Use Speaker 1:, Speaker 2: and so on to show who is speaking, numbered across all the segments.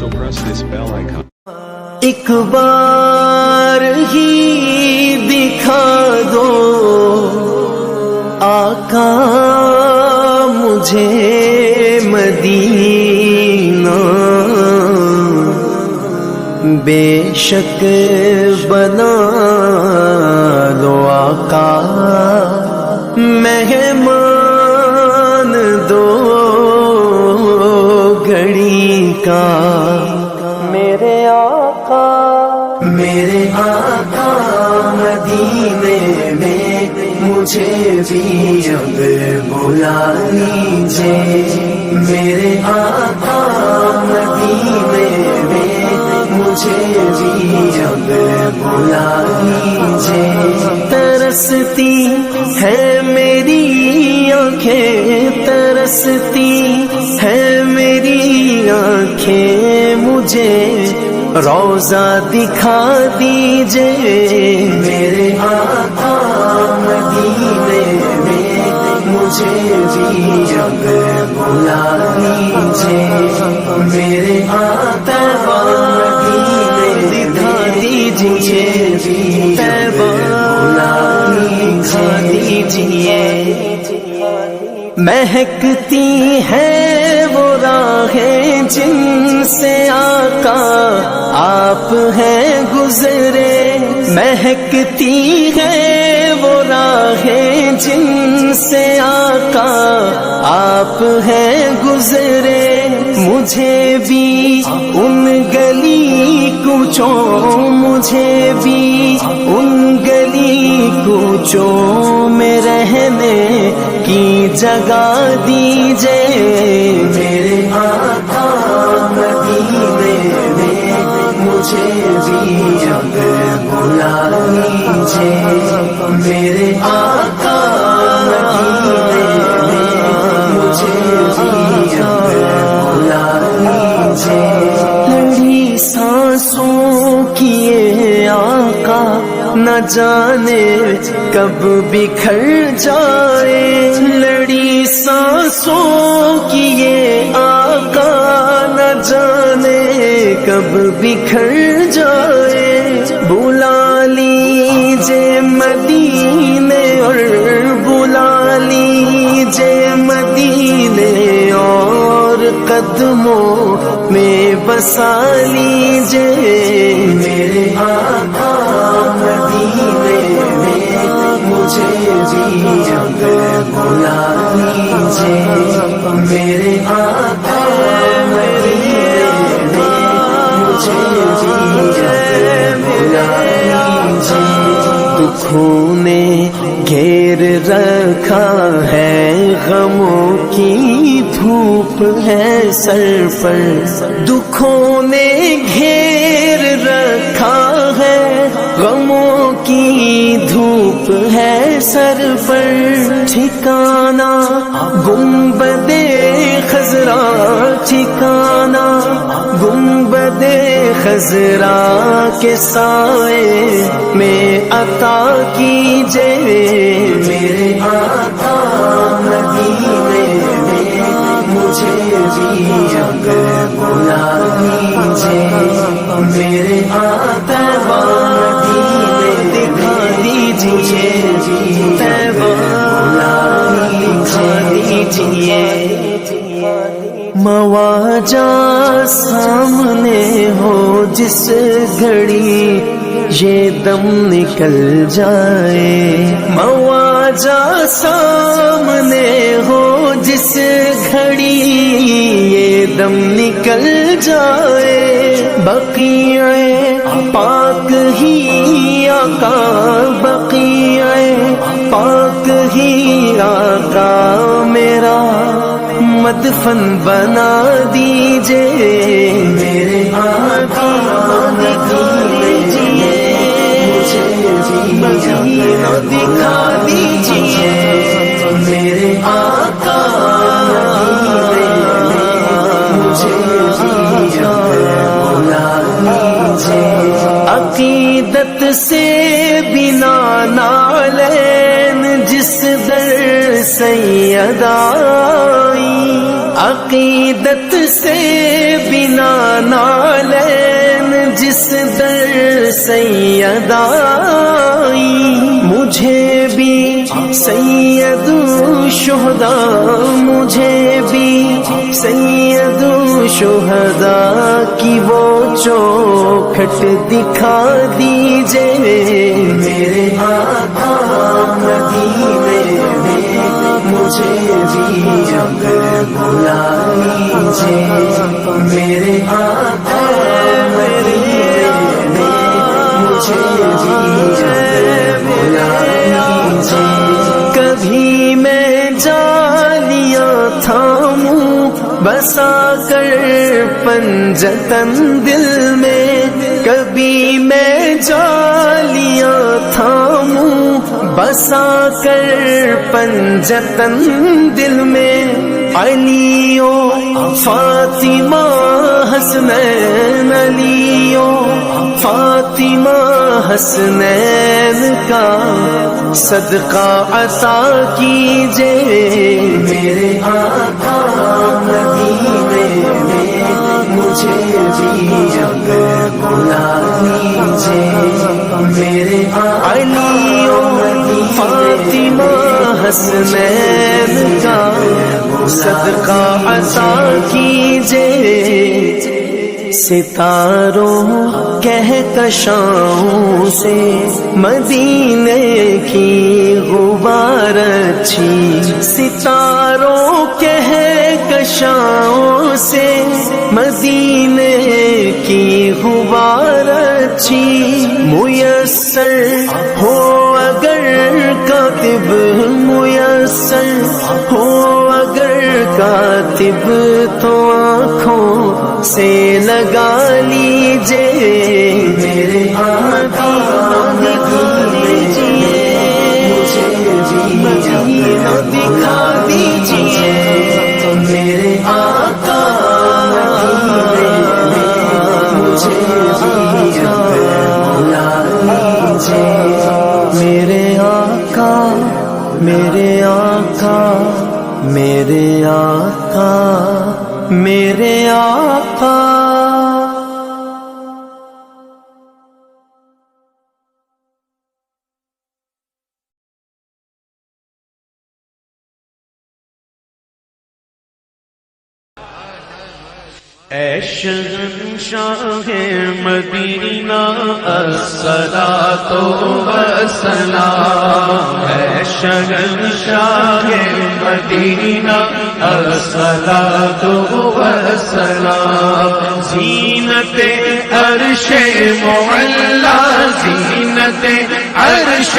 Speaker 1: so press this bell icon.
Speaker 2: ایک بار ہی دکھا دو آقا مجھے مدینہ، بے شک بنا دو آقا مہمان دو گھڑی کا، میرے آقا مدینے میں مجھے بھی اب بلا لیجیے، میرے آقا مدینے میں مجھے بھی اب بلا لیجیے، ترستی ہے میری آنکھیں، ترستی ہے میری آنکھیں، مجھے روضہ دکھا دیجئے، میرے آقا مدینے میں مجھے بھی اب بلا لیجئے، میرے آقا مدینے دکھا دیجئے، بلا لیجئے، مہکتی ہے وہ راہیں جن سے آقا آپ ہیں گزرے، مہکتی ہے وہ راہیں جن سے آقا آپ ہیں گزرے، مجھے بھی ان گلی کوچوں، مجھے بھی ان گلی کوچوں میں رہنے کی جگہ دیجئے، میرے آقا مدینے میں مجھے بھی اب بلا لیجئے، میرے آقا مدینے میں مجھے بھی اب بلا لیجئے، لڑی سانسوں کی یہ آقا نہ جانے کب بکھر جائے، لڑی سانسوں کی یہ آقا نہ جانے کب بکھر جائے، بلا لیجئے مدینے اور بلا لیجئے مدینے اور قدموں میں بسا لیجئے، میرے آقا مدینے میں مجھے بھی اب بلا لیجئے، میرے آقا مدینے میں مجھے بھی اب بلا لیجئے، دکھوں نے گھیر رکھا ہے غموں کی دھوپ ہے سر پر، دکھوں نے گھیر رکھا ہے غموں کی دھوپ ہے سر پر، ٹھکانہ گنبد خضرا، ٹھکانہ گنبد خضرا کے سائے میں عطا کیجئے، میرے آقا مدینے میں مجھے بھی اب بلا لیجئے، میرے آقا مدینے دکھا دیجئے، بلا لیجئے، مواجہ سامنے ہو جس گھڑی یہ دم نکل جائے، مواجہ سامنے ہو جس گھڑی یہ دم نکل جائے، بقیع پاک ہی آقا، بقیع پاک ہی آقا میرا مدفن بنا دیجئے، میرے آقا دکھا دیجئے، مدینہ دکھا دیجئے، میرے آقا مجھے بھی اب بلا لیجئے، عقیدت سے بنا نالین جس در سیدائی، عقیدت سے بنا نالین سید آئی، مجھے بھی سید الشہداء، مجھے بھی سید الشہداء کی وہ چوکھٹ دکھا دیجئے، میرے آقا مدینے میں مجھے بھی اگر بلا لیجئے، میرے آقا مدینے میں مجھے بھی اگر بلا لیجئے۔ کبھی میں جالیاں تھاموں بسا کر پنجتن دل میں، کبھی میں جالیاں تھاموں بسا کر پنجتن دل میں، علی و فاطمہ حسنین، علی و فاطمہ حسنین کا صدقہ عطا کیجئے، میرے آقا مدینے میں مجھے بھی اگر بلا لیجئے، میرے علی و فاطمہ حسنین کا صدقہ عطا کیجئے۔ ستاروں کہکشاؤں سے مدینے کی غبار اچھی، ستاروں کہکشاؤں سے مدینے کی غبار اچھی، میسر ہو اگر کاتب، میسر ہو اگر کاتب تو آنکھوں سے لگا لیجئے، میرے آقا دکھا دیجئے، مجھے بھی مدینہ دکھا دیجئے، میرے آقا مدینے میں مجھے بھی بلا لیجئے، میرے آقا میرے آقا میرے آقا میرے آقا۔
Speaker 1: اے شہنشاہ مدینہ الصلاۃ والسلام، اے شہنشاہ مدینہ الصلاۃ والسلام، زینت عرش معلا، زینت عرش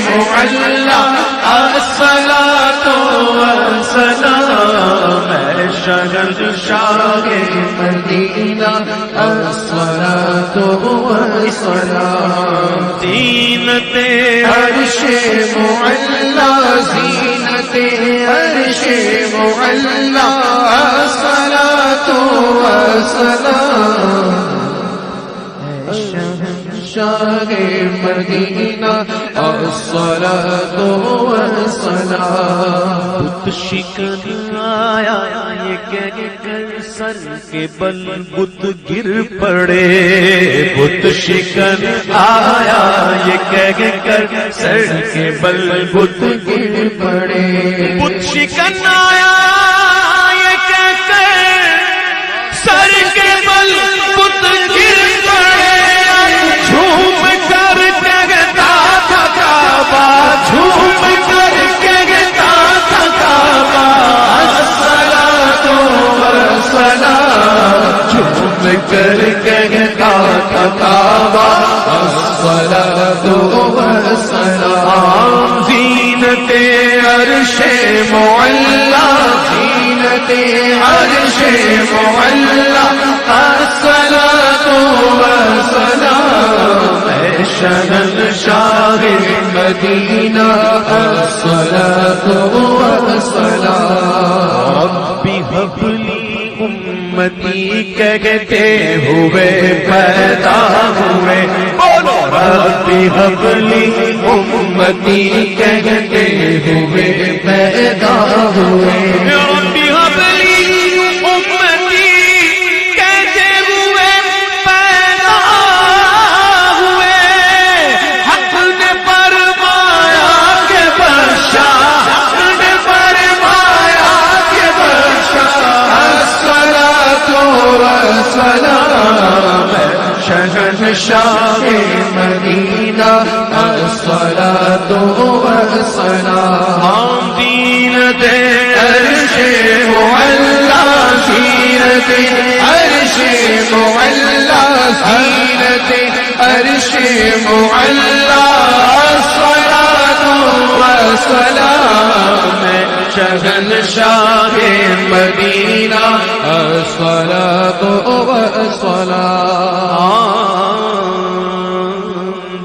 Speaker 1: معلا، الصلاۃ والسلام، اے شہنشاہ مدینہ الصلاۃ والسلام، زینت عرش معلا، زینت عرش معلا، الصلاۃ والسلام، شہنشاہ مدینہ الصلاۃ والسلام، بت شکن آیا یہ کہہ کر سر کے بل بت گر پڑے، بت شکن آیا یہ کہہ کر سر کے بل بت گر پڑے، بت شکن آیا یہ کہہ کر سر کے بل بت گر پڑے، جھوم کر کہتا تھا کعبہ، جھوم کر کہتا تھا کعبہ، الصلاۃ والسلام، جھوم کر کہتا تھا کعبہ، الصلاۃ والسلام، زینت عرش معلا، زینت عرش معلا، الصلاۃ والسلام، اے شہنشاہ مدینہ الصلاۃ والسلام، رب هب لی امتی کہتے ہوئے پیدا ہوئے، بولو رب هب لی امتی کہتے ہوئے پیدا ہوئے، رب هب لی امتی کہتے ہوئے پیدا ہوئے، شہنشاہ مدینہ الصلاۃ والسلام زینت عرش معلا زینت عرش معلا زینت عرش معلا الصلاۃ والسلام شہنشاہ مدینہ الصلاۃ والسلام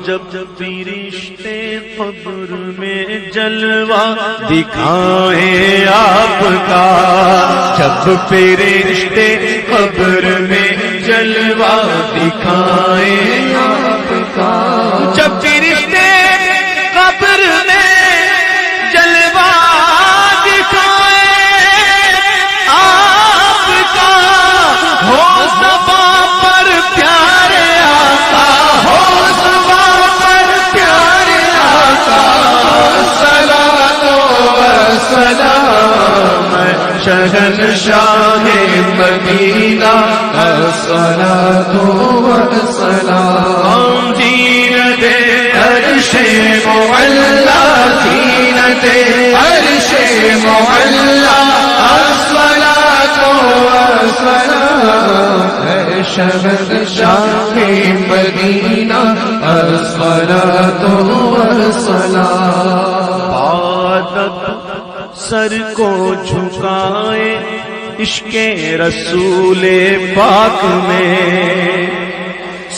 Speaker 1: جب فرشتے قبر میں جلوہ دکھائیں آپ کا جب فرشتے قبر میں جلوہ دکھائیں آپ کا جب فرشتے قبر میں جلوہ دکھائیں آپ کا ہو زباں پر پیارے آقا ہو زباں پر پیارے آقا صلاۃ والسلام شہنشاہ مدینہ الصلاۃ والسلام زینت عرش معلا زینت عرش معلا الصلاۃ والسلام شہنشاہ مدینہ الصلاۃ والسلام عادت سر کو جھکائے عشق رسول پاک میں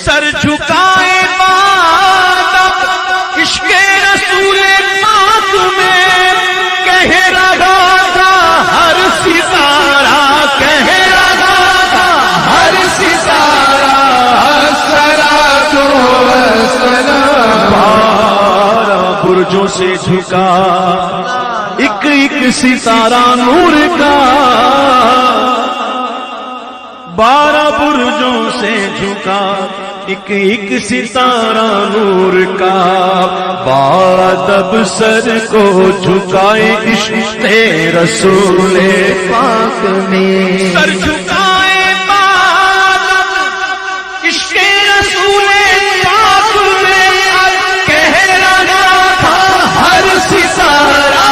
Speaker 1: سر جھکائے عادت عشق رسول پاک میں کہہ رہا تھا ہر ستارہ کہہ رہا تھا ہر ستارہ الصلاۃ والسلام بارہ برجوں سے جھکا ایک ایک ستارہ نور کا 12 برجوں سے جھکا ایک ایک ستارہ نور کا بادب سر کو جھکائے عشق رسول پاک میں سر جھکائے بادب عشق رسول پاک میں کہہ رہا تھا ہر ستارہ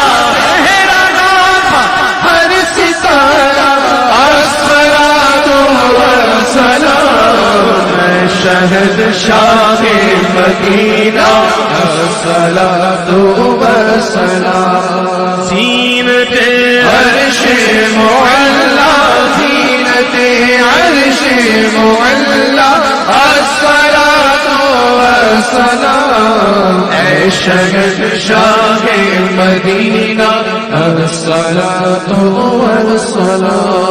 Speaker 1: شہنشاہ مدینہ الصلاۃ والسلام زینت عرش معلا زینت عرش معلا الصلاۃ والسلام اے شہنشاہ مدینہ الصلاۃ والسلام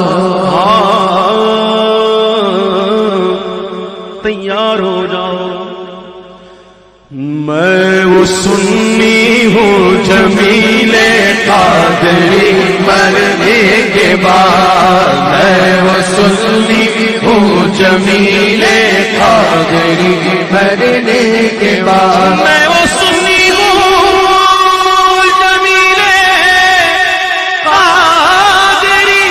Speaker 1: تیار ہو جاؤ میں وہ سنی ہوں جمیل قادری مرنے کے بعد میں وہ سنی ہوں جمیل قادری مرنے کے بعد میں وہ سنی ہوں جمیل قادری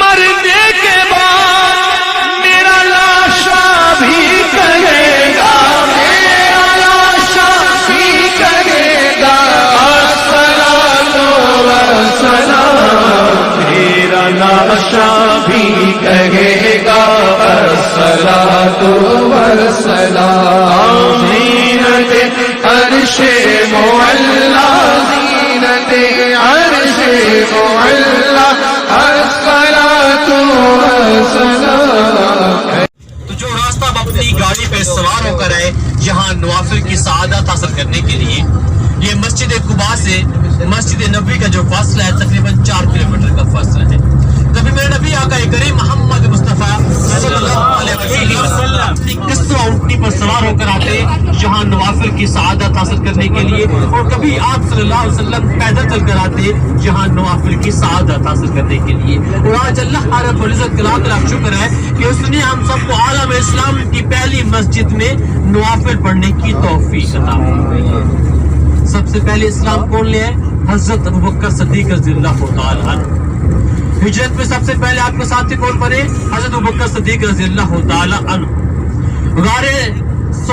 Speaker 1: مرنے کے بعد میرا لاشا بھی کہے گا میرا لاشا بھی کہے گا الصلاۃ والسلام میرا لاشا بھی کہے گا الصلاۃ والسلام زینت عرش معلا زینت عرش معلا الصلاۃ والسلام
Speaker 3: جو راستہ اب اپنی گاڑی پہ سوار ہو کر آئے یہاں نوافل کی سعادت حاصل کرنے کے لیے یہ مسجد قباء سے مسجد نبوی کا جو فاصلہ ہے تقریباً 4 کلومیٹر کا فاصلہ ہے. تبھی میرے نبی آقا کریم محمد مصطفیٰ صلی اللہ علیہ وسلم کسوہ اونٹنی پر سوار ہو کر آتے یہاں نوافل کی سعادت حاصل کرنے کے لیے اور کبھی آپ صلی اللہ علیہ وسلم پیدل چل کر آتے یہاں نوافل کی سعادت حاصل کرنے کے لیے. اور آج اللہ رب العزت کا لاکھ لاکھ شکر ہے کہ اس نے ہم سب کو عالم اسلام کی پہلی مسجد میں نوافل پڑھنے کی توفیق عطا فرمائی. سب سے پہلے اسلام کون لے آئے؟ حضرت ابوبکر صدیق رضی اللہ تعالی عنہ. ہجرت میں سب سے پہلے آپ کے ساتھ کون پڑے؟ حضرت ابوبکر صدیق رضی اللہ تعالی عنہ. غار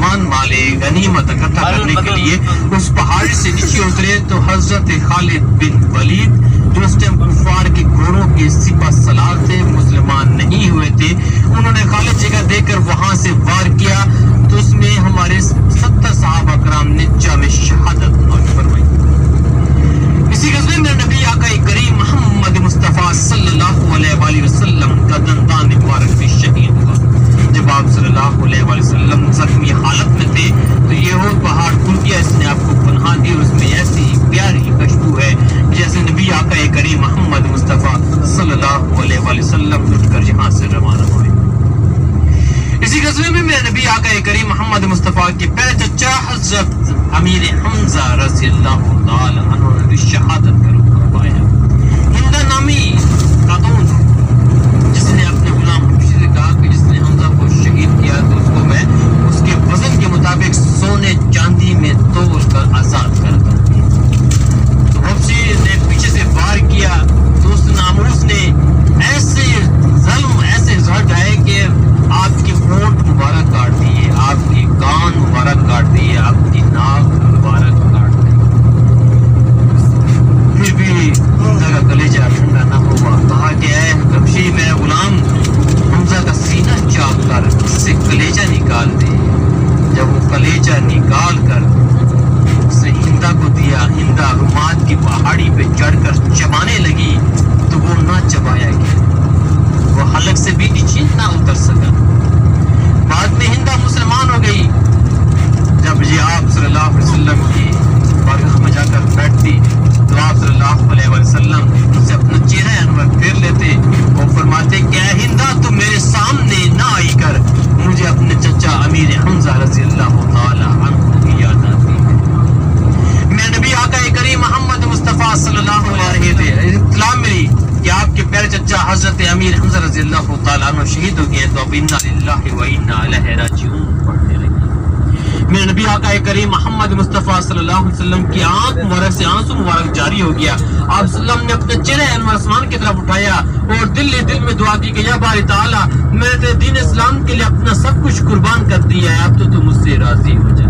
Speaker 3: مسلمان مالے غنیمت اکٹھا کرنے کے لیے اس پہاڑی سے نیچے اترے تو حضرت خالد بن ولید جو اس ٹائم کفار کے گھوڑوں کے سپہ سالار تھے، مسلمان نہیں ہوئے تھے، انہوں نے خالی جگہ دے کر وہاں سے وار کیا تو اس میں ہمارے 70 صحابہ کرام نے جام شہادت نوش فرمائی۔ اسی غزوے میں نبی آقا کریم محمد مصطفیٰ صلی اللہ علیہ وآلہ وسلم کا دندان مبارک بھی شہید ہوا۔ جب آپ صلی اللہ علیہ وآلہ وسلم زخمی حالت میں تھے تو یہ وہ پہاڑ کھل گیا، اس نے آپ کو پناہ دی اور اس میں ایسی پیاری خوشبو ہے جیسے نبی آقا کریم محمد مصطفیٰ صلی اللہ علیہ وآلہ وسلم اٹھ کر یہاں سے روانہ ہوئے۔ اسی غزوے میں میرے نبی آقا کریم محمد مصطفیٰ کے پہلے چچا حضرت امیر حمزہ رضی اللہ تعالی عنہ نے شہادت کا رتبہ پایا۔ ہندہ نامی خاتون جس نے اپنے غلام حبشی سے کہا کہ جس نے حمزہ کو شہید کیا تو اس کو میں اس کے وزن کے مطابق سونے چاندی میں تول کر آزاد کر دوں گی۔ تو حبشی نے پیچھے سے وار کیا تو اس ناموس نے ایسے ظلم ایسے زہر ڈھائے کہ آپ کی ہونٹ مبارک کاٹ دیے، آپ کی کان مبارک کاٹ دیے، آپ کی ناک مبارک کاٹ دی۔ پھر بھی حمزہ کا کلیجہ ٹھنڈا نہ ہوا، کہا کہ اے حبشی میرے غلام حمزہ کا سینہ چاک کر اس سے کلیجہ نکال دے۔ جب وہ کلیجہ نکال کر اس نے ہندا کو دیا، ہندا رومات کی پہاڑی پہ چڑھ کر چبانے لگی تو وہ نہ چبایا گیا، وہ حلق سے بھی نیچے نہ اتر سکا۔ بعد میں ہندا مسلمان ہو گئی۔ جب یہ آپ صلی اللہ علیہ وسلم کی بارگاہ میں جا کر بیٹھتی تو آپ صلی اللہ علیہ وسلم سے اپنا چہرہ انور پھیر لیتے اور فرماتے کہ اے ہندا تو میرے سامنے نہ آئی کر، مجھے اپنے چچا امیر حمزہ رضی اللہ تعالی عنہ کی یاد آتی ہے۔ میں نبی آقا کریم محمد مصطفیٰ صلی اللہ علیہ وسلم اطلاع ملی کہ آپ کے پیارے چچا حضرت امیر حمزہ رضی اللہ تعالیٰ عنہ شہید ہو گئے تو اب انا للہ و انا الیہ راجعون پڑھنے لگے۔ میرے نبی آقا کریم محمد مصطفیٰ صلی اللہ علیہ وسلم کی آنکھ مبارک سے آنسو مبارک جاری ہو گیا۔ آپ صلی اللہ علیہ وسلم نے اپنے چہرہ انور آسمان کی طرف اٹھایا اور دل میں دعا کی کہ یا باری تعالیٰ میں نے دین اسلام کے لیے اپنا سب کچھ قربان کر دیا ہے، اب تو تم مجھ سے راضی ہو جائے۔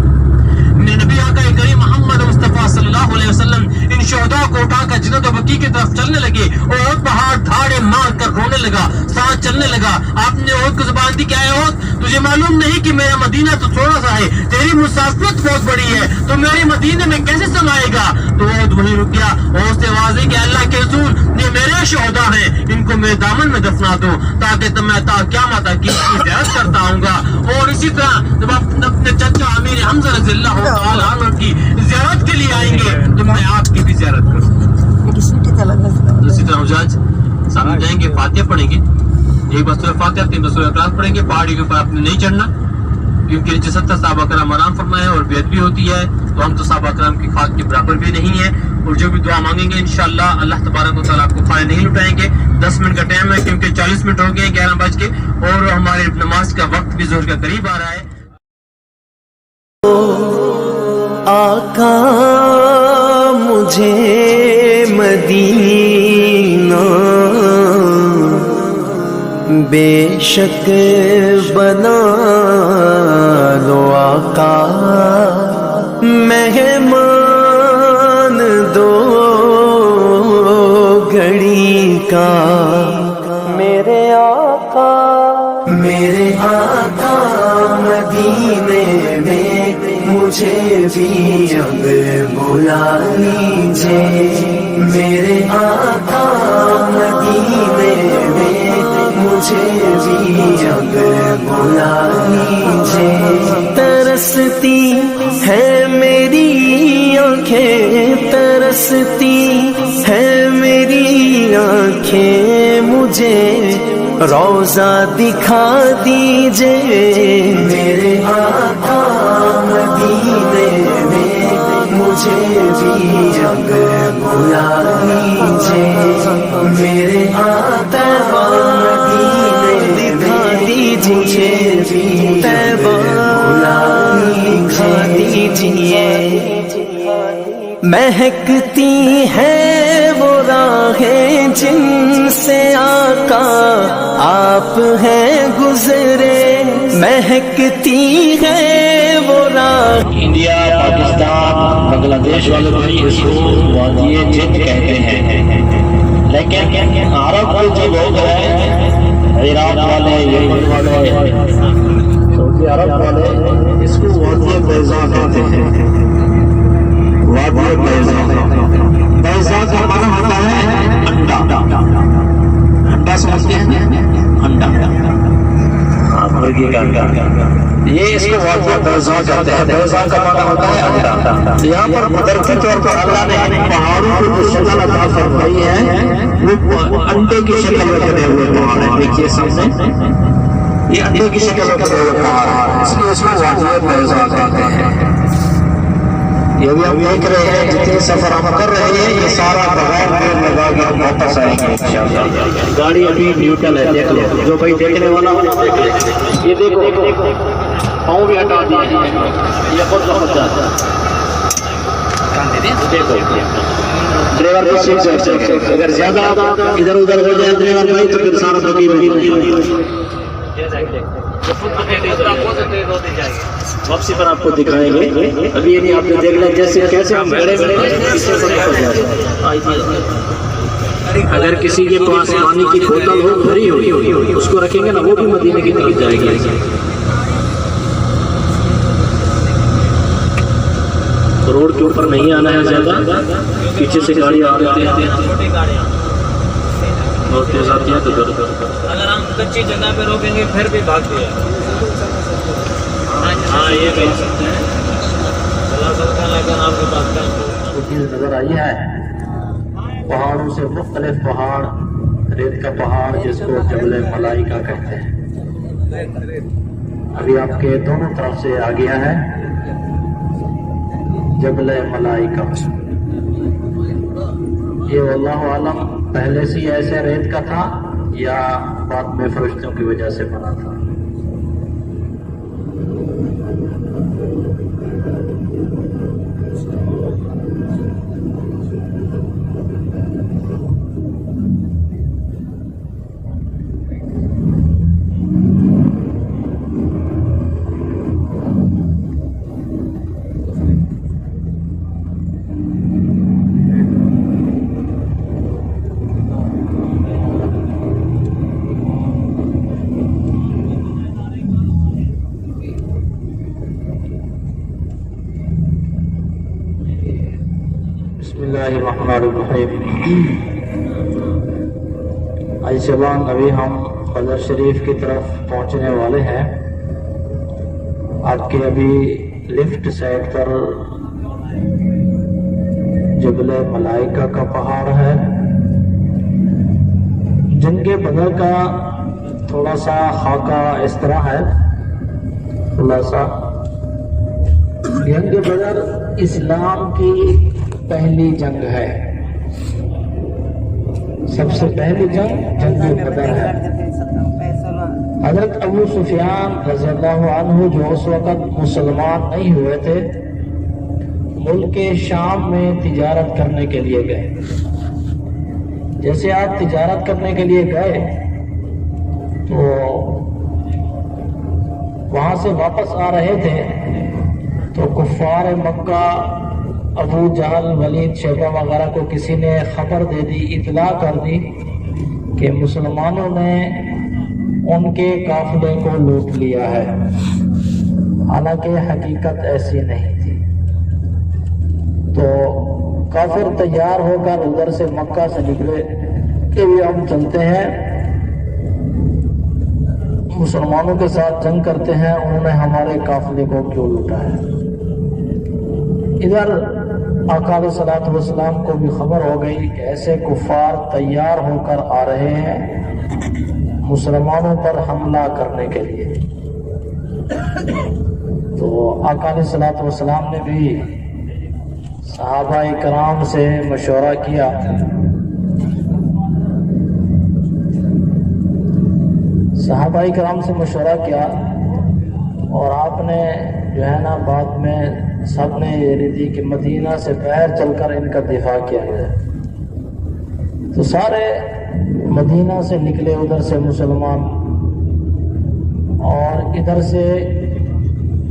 Speaker 3: میرے نبی آقا کریم محمد مصطفیٰ صلی اللہ علیہ وسلم ان شہداء کو اٹھا کر جنت و بقیع کی طرف چلنے لگے اور احد پہاڑ دھاڑے مار کر رونے لگا، ساتھ چلنے لگا۔ آپ نے احد کو زبان دی کہ اے احد تجھے معلوم نہیں کہ میرا مدینہ تو تھوڑا سا ہے، تیری مسافت بہت بڑی ہے، تو میرے مدینے میں کیسے سمائے گا؟ تو احد وہیں رک گیا اور اس سے واضح کہ اللہ کے رسول یہ میرے شہداء ہیں، ان کو میرے دامن میں دفنا دو تاکہ میں تا قیامت کی زیارت کرتا ہوں گا۔ اور اسی طرح جب آپ اپنے چچا امیر حمزہ رضی اللہ تعالیٰ عنہ کی زیارت کے لیے آئیں گے تو میں آپ کی بھی زیارت کروں گا۔ اسی طرح حجاج سامنے جائیں گے، فاتحہ پڑھیں گے، ایک بار سورہ فاتحہ 3 سورہ اخلاص پڑھیں گے۔ پہاڑی کے اوپر آپ نے نہیں چڑھنا کیونکہ نیچے 70 صحابہ کرام آرام فرمائے اور بے ادبی ہوتی ہے، تو ہم تو صحابہ کرام کی خاک کے برابر بھی نہیں ہیں، اور جو بھی دعا مانگیں گے انشاءاللہ اللہ تبارک و تعالیٰ آپ کو کھانے نہیں لٹائیں گے۔ 10 منٹ کا ٹائم ہے کیونکہ 40 منٹ ہو گئے ہیں 11 بج کے، اور ہمارے نماز کا وقت بھی ظہر کا قریب آ رہا ہے۔
Speaker 2: آقا مجھے مدینہ بے شک بنا لو آقا، مہمان دو گھڑی کا میرے آقا مدینے میں مجھے بھی اب بلا لیجیے، میرے آقا مدینے میں مجھے بھی اب بلا لیجیے۔ ترستی ہے میری آنکھیں، ترستی ہے میری آنکھیں، مجھے روضہ دکھا دیجیے، میرے آقا مدینے میں مجھے بھی اب بلا لیجیے، میرے آقا مدینے دکھا دیجیے، طیبہ دکھا دیجیے۔ مہکتی ہے وہ راہیں جن سے آقا آپ ہیں گزرے، مہکتی ہے
Speaker 4: بنگلہ دیش والے بھائی اس کو وادی جن کہتے ہیں، لیکن عرب کے جو لوگ ہیں، عراق والے، یمن والے، سعودی عرب والے، اس کو وادی بیضا کہتے ہیں۔ وادی بیضا، بیضا کا معنی ہوتا ہے انڈا۔ انڈا سمجھتے ہیں؟ انڈا، مرغی کا انڈا، یہ اس کو وادی بیضا کہتے ہیں۔ بیضا کا معنی ہوتا ہے انڈا۔ یہاں پر قدرتی طور پر اللہ نے پہاڑوں کو جو شکل عطا فرمائی ہے وہ انڈے کی شکل میں بنے ہوئے پہاڑ ہیں۔ دیکھیے سامنے یہ انڈے کی شکل میں بنے ہوئے پہاڑ ہیں، اس لیے اس کو وادی بیضا کہتے ہیں۔ یہ بھی ہم دیکھ رہے ہیں، جتنے سفر ہم کر رہے ہیں یہ سارا بغیر دیر لگا کے ہم واپس آئیں گے انشاءاللہ۔ گاڑی ابھی نیوٹرل ہے، دیکھ لو، جو بھائی دیکھنے والا ہو دیکھ لے۔ یہ دیکھو پاؤں بھی ہٹا دیے ہیں، یہ خود بخود جاتا ہے۔ دیکھو ڈرائیور کو سیٹ سے اگر زیادہ ادھر ادھر ہو جائے ڈرائیور بھائی تو پھر سارا بگی بگی واپسی پر آپ کو دکھائیں گے۔ ابھی یہ نہیں آپ نے دیکھ لیں جیسے کیسے ہم گڑے میں اگر کسی کے پاس پانی کی بوتل ہو بھری ہوئی اس کو رکھیں گے نا، وہ بھی مدینے کی طرف جائے گی۔ روڈ کے اوپر نہیں آنا ہے زیادہ، پیچھے سے گاڑی آ رہی ہے بہت تیز آتی ہے، تو
Speaker 5: اگر ہم کچی جگہ پہ روکیں گے پھر بھی بھاگتے ہیں۔
Speaker 4: ہاں یہ کہہ سکتے ہیں
Speaker 5: چلا سکتا ہے، لیکن آپ کے پاس
Speaker 4: چیز نظر آئی ہے۔ پہاڑوں سے مختلف پہاڑ، ریت کا پہاڑ جس کو جبل ملائکہ کہتے ہیں، ابھی آپ کے دونوں طرف سے آ گیا ہے جبل ملائکہ۔ یہ واللہ عالم پہلے سے ایسے ریت کا تھا یا بعد میں فرشتوں کی وجہ سے بنا تھا۔ بسم اللہ الرحمن الرحیم۔ ایشبان ابھی ہم قدر شریف کی طرف پہنچنے والے ہیں۔ آپ کے ابھی لیفٹ سائڈ پر جبل ملائکہ کا پہاڑ ہے، جن کے بدر کا تھوڑا سا خاکہ اس طرح ہے، خلاصہ جنگ بدر اسلام کی پہلی جنگ ہے، سب سے پہلی جنگ جنگ بدر ہے۔ حضرت ابو سفیان رضی اللہ عنہ جو اس وقت مسلمان نہیں ہوئے تھے، ملک شام میں تجارت کرنے کے لیے گئے۔ جیسے آپ تجارت کرنے کے لیے گئے تو وہاں سے واپس آ رہے تھے تو کفار مکہ ابو جہل، ولید، شیبہ وغیرہ کو کسی نے خبر دے دی، اطلاع کر دی کہ مسلمانوں نے ان کے قافلے کو لوٹ لیا ہے، حالانکہ حقیقت ایسی نہیں تھی۔ تو کافر تیار ہو کر ادھر سے مکہ سے نکلے کہ بھی ہم چلتے ہیں، مسلمانوں کے ساتھ جنگ کرتے ہیں، انہوں نے ہمارے قافلے کو کیوں لوٹا ہے۔ ادھر آقا علیہ الصلوۃ والسلام کو بھی خبر ہو گئی کہ ایسے کفار تیار ہو کر آ رہے ہیں مسلمانوں پر حملہ کرنے کے لیے۔ تو آقا علیہ الصلوۃ والسلام نے بھی صحابہ کرام سے مشورہ کیا۔ صحابہ کرام سے مشورہ کیا اور آپ نے جو ہے نا بعد میں سب نے یہ دی کہ مدینہ سے باہر چل کر ان کا دفاع کیا جائے۔ تو سارے مدینہ سے نکلے ادھر سے مسلمان، اور ادھر سے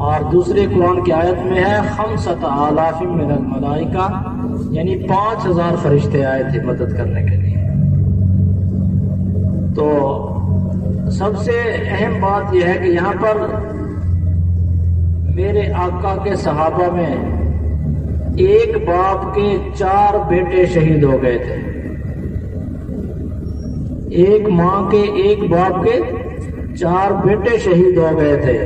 Speaker 4: اور دوسری قرآن کی آیت میں ہے 5000 من الملائکہ، یعنی 5000 فرشتے آئے تھے مدد کرنے کے لیے۔ تو سب سے اہم بات یہ ہے کہ یہاں پر میرے آقا کے صحابہ میں ایک باپ کے 4 بیٹے شہید ہو گئے تھے، ایک ماں کے ایک باپ کے 4 بیٹے شہید ہو گئے تھے۔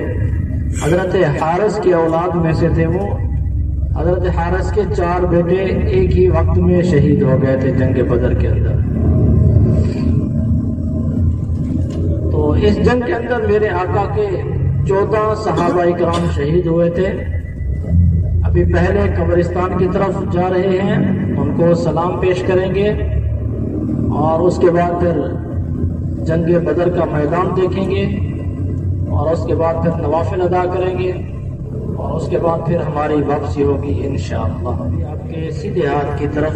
Speaker 4: حضرت حارث کی اولاد میں سے تھے وہ۔ حضرت حارث کے 4 بیٹے ایک ہی وقت میں شہید ہو گئے تھے جنگ بدر کے اندر۔ تو اس جنگ کے اندر میرے آقا کے 14 صحابہ اکرام شہید ہوئے تھے۔ ابھی پہلے قبرستان کی طرف جا رہے ہیں، ان کو سلام پیش کریں گے اور اس کے بعد پھر جنگ بدر کا میدان دیکھیں گے اور اس کے بعد پھر نوافل ادا کریں گے اور اس کے بعد پھر ہماری واپسی ہوگی انشاءاللہ۔ آپ کے سیدھے ہاتھ کی طرف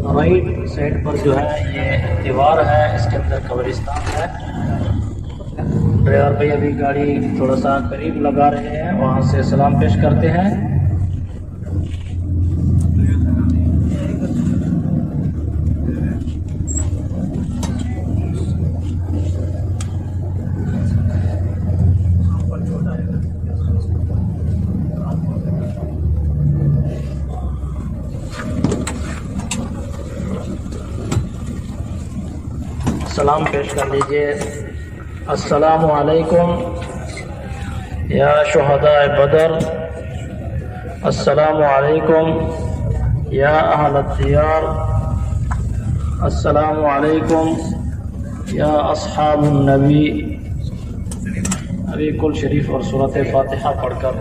Speaker 4: رائٹ سائڈ پر جو ہے یہ دیوار ہے، اس کے اندر قبرستان ہے۔ ڈرائیور بھائی ابھی گاڑی تھوڑا سا قریب لگا رہے ہیں، وہاں سے سلام پیش کرتے ہیں۔ سلام پیش کر لیجئے۔ السلام علیکم یا شہداء بدر، السلام علیکم یا اہل الدیار، السلام علیکم یا اصحاب النبی۔ ابھی کل شریف اور سورۃ فاتحہ پڑھ کر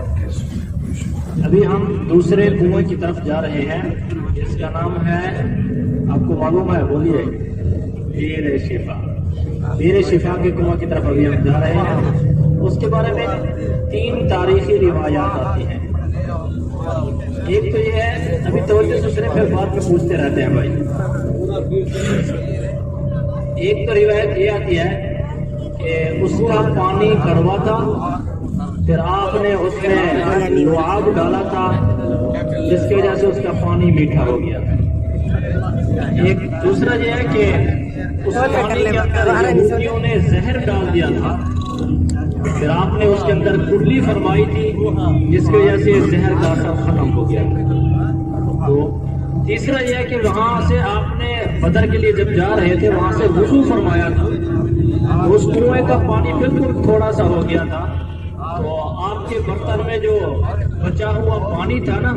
Speaker 4: ابھی ہم دوسرے کنویں کی طرف جا رہے ہیں، جس کا نام ہے، آپ کو معلوم ہے، بولیے، بیر شفا۔ بیر شفا کے کنواں کی طرف ابھی ہم جا رہے ہیں۔ اس کے بارے میں 3 تاریخی روایات آتی ہیں۔ ایک تو یہ ہے، ابھی توجہ سے سنیں، پھر بعد میں پوچھتے رہتے ہیں بھائی۔ ایک تو روایت یہ آتی ہے کہ اس کا پانی کڑوا تھا، پھر آپ نے اس میں لعاب ڈالا تھا جس کی وجہ سے اس کا پانی میٹھا ہو گیا۔ ایک دوسرا یہ ہے کہ اس پانی کے اندر یہودیوں نے زہر ڈال دیا تھا، پھر آپ نے اس کے اندر کلی فرمائی تھی جس کی وجہ سے زہر کا اثر ختم ہو گیا۔ تو تیسرا یہ ہے کہ وہاں سے آپ نے بدر کے لیے جب جا رہے تھے وہاں سے وضو فرمایا تھا، اس کنویں کا پانی بالکل تھوڑا سا ہو گیا تھا، تو آپ کے برتن میں جو بچا ہوا پانی تھا نا،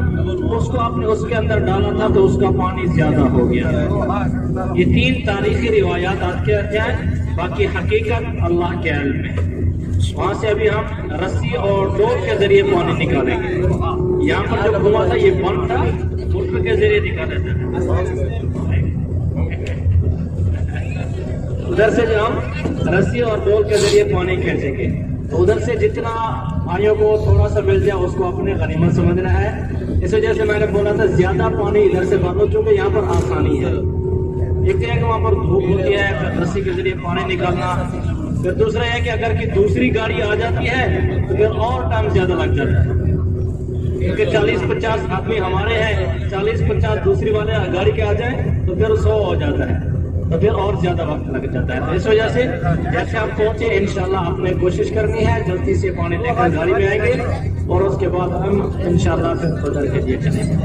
Speaker 4: اس کو آپ نے اس کے اندر ڈالا تھا تو اس کا پانی زیادہ ہو گیا۔ یہ 3 تاریخی روایات آپ کے ہیں، باقی حقیقت اللہ کے علم میں۔ وہاں سے ابھی ہم رسی اور ڈور کے ذریعے پانی نکالیں گے۔ یہاں پر جو کنواں تھا یہ بند تھا، موٹر کے ذریعے نکالا تھا۔ ادھر سے جو ہم رسی اور ڈور کے ذریعے پانی کھینچیں گے، تو ادھر سے جتنا بھائیوں کو تھوڑا سا مل جائے اس کو اپنے غنیمت سمجھنا ہے۔ اس وجہ سے میں نے بولا تھا زیادہ پانی ادھر سے بھر لو، چونکہ یہاں پر آسانی ہے۔ ایک ہے کہ وہاں پر دھوپ ہوتی ہے، رسی کے ذریعے پانی نکالنا، پھر دوسرا ہے کہ اگر کی دوسری گاڑی آ جاتی ہے تو پھر اور ٹائم زیادہ لگ جاتا ہے، کیونکہ 40-50 آدمی ہمارے ہیں، 40-50 دوسری والے گاڑی کے آ جائیں تو پھر 100 ہو جاتا ہے، تو پھر اور زیادہ وقت لگ جاتا ہے۔ اس وجہ سے جیسے آپ پہنچے انشاءاللہ آپ نے کوشش کرنی ہے جلدی سے پانی لے کر گاڑی میں آئیں گے اور اس کے بعد ہم انشاءاللہ پھر بدر کے لیے چلیں گے۔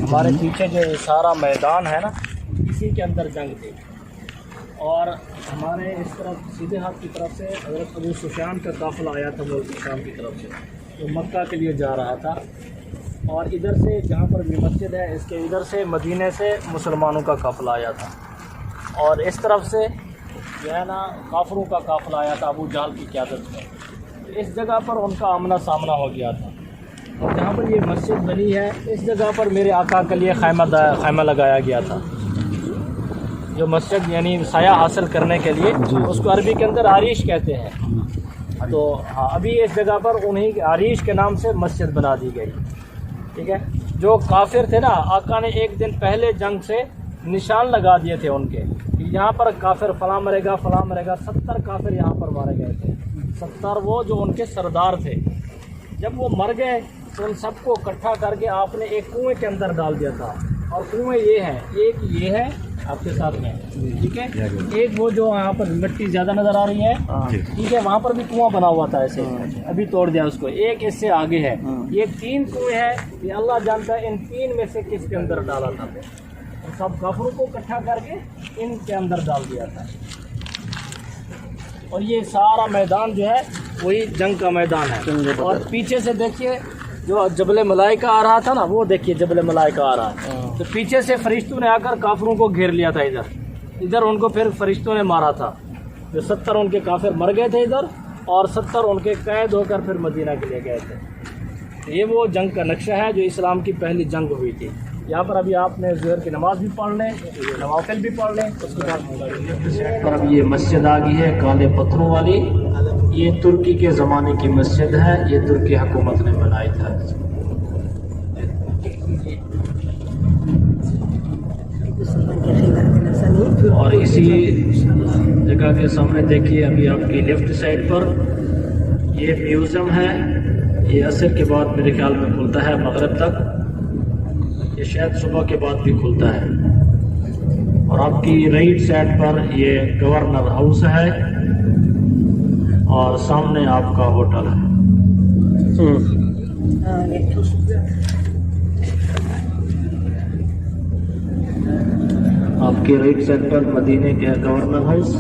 Speaker 4: ہمارے پیچھے جو یہ سارا میدان ہے نا، اسی کے اندر جنگ تھی، اور ہمارے اس طرف سیدھے ہاتھ کی طرف سے حضرت ابو سفیان کا قافلہ آیا تھا ملک شام کی طرف سے، جو مکہ کے لیے جا رہا تھا، اور ادھر سے جہاں پر بھی مسجد ہے اس کے ادھر سے مدینے سے مسلمانوں کا قافلہ آیا تھا، اور اس طرف سے جو ہے نا کافروں کا قافلہ آیا تھا ابو جہل کی قیادت میں۔ اس جگہ پر ان کا آمنا سامنا ہو گیا تھا، اور جہاں پر یہ مسجد بنی ہے اس جگہ پر میرے آقا کے لیے خیمہ لگایا گیا تھا، جو مسجد یعنی سایہ حاصل کرنے کے لیے، اس کو عربی کے اندر عریش کہتے ہیں۔ تو ہاں ابھی اس جگہ پر انہیں عریش کے نام سے مسجد بنا دی گئی، ٹھیک ہے۔ جو کافر تھے نا، آقا نے ایک دن پہلے جنگ سے
Speaker 6: نشان لگا دیے تھے ان کے کہ یہاں پر کافر فلاں مرے گا فلاں مرے گا. 70 کافر یہاں پر مارے گئے تھے. 70 وہ جو ان کے سردار تھے. جب وہ مر گئے تو ان سب کو اکٹھا کر کے آپ نے ایک کنویں کے اندر ڈال دیا تھا. اور کنویں یہ ہے، ایک یہ ہے آپ کے ساتھ میں، ٹھیک ہے، ایک وہ جو یہاں پر مٹی زیادہ نظر آ رہی ہے، ٹھیک ہے، وہاں پر بھی کنواں بنا ہوا تھا ایسے، ابھی توڑ دیا اس کو. ایک اس سے آگے ہے. یہ 3 کنویں ہیں. یہ اللہ جانتا ہے ان 3 میں سے کس کے اندر ڈالا تھا. سب کافروں کو اکٹھا کر کے ان کے اندر ڈال دیا تھا. اور یہ سارا میدان جو ہے وہی جنگ کا میدان ہے. اور پیچھے سے دیکھیے جو جبل ملائکہ آ رہا تھا نا، وہ دیکھیے جبل ملائکہ آ رہا ہے. تو پیچھے سے فرشتوں نے آ کر کافروں کو گھیر لیا تھا. ادھر ان کو پھر فرشتوں نے مارا تھا. جو 70 ان کے کافر مر گئے تھے ادھر، اور 70 ان کے قید ہو کر پھر مدینہ کے لیے گئے تھے. یہ وہ جنگ کا نقشہ ہے جو اسلام کی پہلی جنگ ہوئی تھی. یہاں پر ابھی آپ نے ظہر کی نماز بھی پڑھ لیں، نوافل بھی پڑھ لیں. اس کے بعد اب یہ مسجد آ گئی ہے کالے پتھروں والی. یہ ترکی کے زمانے کی مسجد ہے. یہ ترکی حکومت نے بنائی تھا. اور اسی جگہ کے سامنے دیکھیے ابھی آپ کی لیفٹ سائڈ پر یہ میوزیم ہے. یہ عصر کے بعد میرے خیال میں کھلتا ہے مغرب تک. یہ شاید صبح کے بعد بھی کھلتا ہے. اور آپ کی رائٹ سائڈ پر یہ گورنر ہاؤس ہے اور سامنے آپ کا ہوٹل ہے. آپ کے رائٹ سائڈ پر مدینے کے گورنر ہاؤس